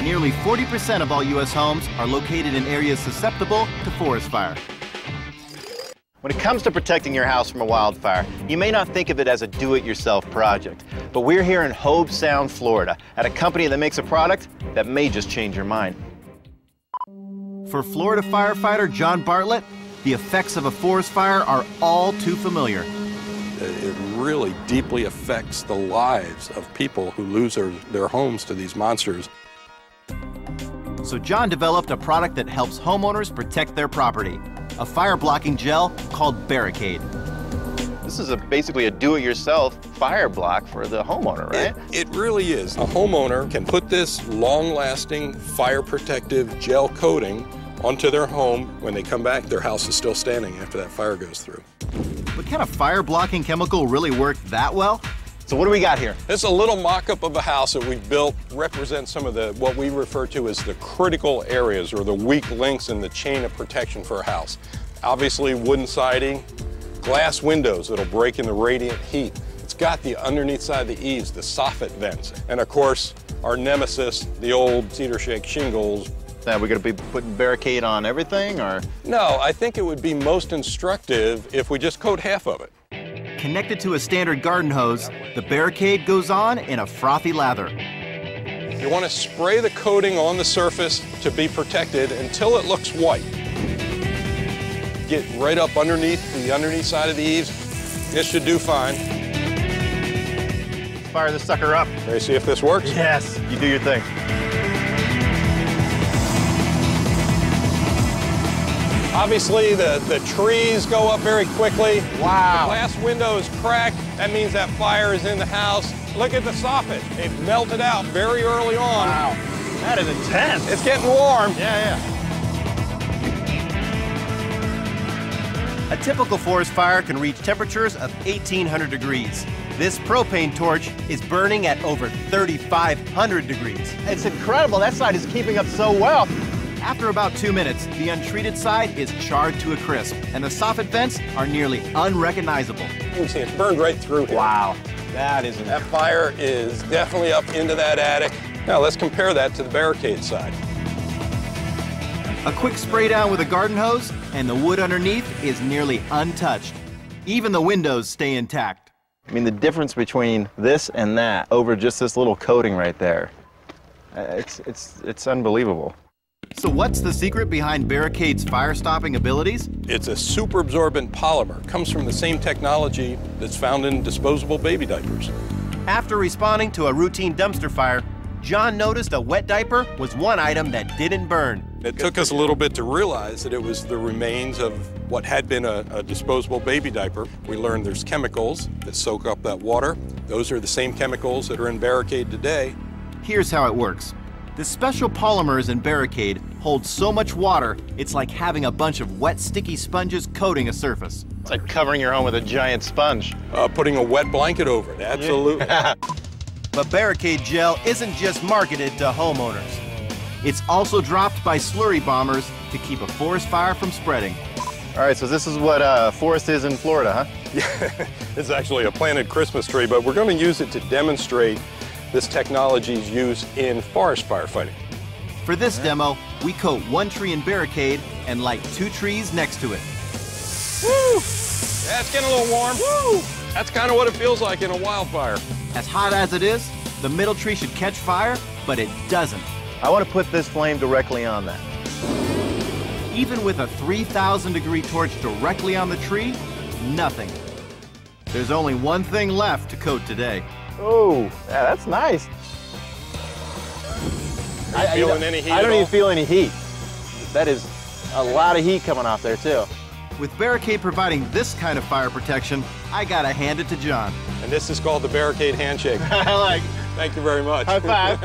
Nearly 40% of all U.S. homes are located in areas susceptible to forest fire. When it comes to protecting your house from a wildfire, you may not think of it as a do-it-yourself project, but we're here in Hobe Sound, Florida, at a company that makes a product that may just change your mind. For Florida firefighter John Bartlett, the effects of a forest fire are all too familiar. It really deeply affects the lives of people who lose their homes to these monsters. So John developed a product that helps homeowners protect their property, a fire-blocking gel called Barricade. This is basically a do-it-yourself fire block for the homeowner, right? It really is. A homeowner can put this long-lasting, fire-protective gel coating onto their home. When they come back, their house is still standing after that fire goes through. But can a fire-blocking chemical really work that well? So what do we got here? This is a little mock-up of a house that we built, represents some of what we refer to as the critical areas or the weak links in the chain of protection for a house. Obviously wooden siding, glass windows that'll break in the radiant heat. It's got the underneath side of the eaves, the soffit vents. And of course, our nemesis, the old cedar shake shingles. Now, we're going to be putting Barricade on everything, or? No, I think it would be most instructive if we just coat half of it. Connected to a standard garden hose, the Barricade goes on in a frothy lather. You want to spray the coating on the surface to be protected until it looks white. Get right up underneath the side of the eaves. This should do fine. Fire this sucker up. Ready to see if this works? Yes. You do your thing. Obviously, the trees go up very quickly. Wow. The glass window is cracked. That means that fire is in the house. Look at the soffit. It melted out very early on. Wow. That is intense. It's getting warm. Yeah. A typical forest fire can reach temperatures of 1,800 degrees. This propane torch is burning at over 3,500 degrees. It's incredible. That side is keeping up so well. After about 2 minutes, the untreated side is charred to a crisp, and the soffit vents are nearly unrecognizable. You can see it's burned right through here. Wow. That fire is definitely up into that attic. Now let's compare that to the Barricade side. A quick spray down with a garden hose, and the wood underneath is nearly untouched. Even the windows stay intact. I mean, the difference between this and that over just this little coating right there, it's unbelievable. So what's the secret behind Barricade's fire-stopping abilities? It's a super absorbent polymer. It comes from the same technology that's found in disposable baby diapers. After responding to a routine dumpster fire, John noticed a wet diaper was one item that didn't burn. It took us a little bit to realize that it was the remains of what had been a disposable baby diaper. We learned there's chemicals that soak up that water. Those are the same chemicals that are in Barricade today. Here's how it works. The special polymers in Barricade hold so much water, it's like having a bunch of wet, sticky sponges coating a surface. It's like covering your home with a giant sponge. Putting a wet blanket over it, absolutely. But Barricade gel isn't just marketed to homeowners. It's also dropped by slurry bombers to keep a forest fire from spreading. All right, so this is what forest is in Florida, huh? Yeah, it's actually a planted Christmas tree, but we're going to use it to demonstrate this technology's use in forest firefighting. For this demo, we coat one tree in Barricade and light 2 trees next to it. Woo! Yeah, it's getting a little warm. Woo! That's kind of what it feels like in a wildfire. As hot as it is, the middle tree should catch fire, but it doesn't. I want to put this flame directly on that. Even with a 3,000-degree torch directly on the tree, nothing. There's only one thing left to coat today. Oh, yeah, that's nice. Feeling any heat? I don't even feel any heat. That is a lot of heat coming off there, too. With Barricade providing this kind of fire protection, I gotta hand it to John. And this is called the Barricade handshake. I like it. Thank you very much. High five.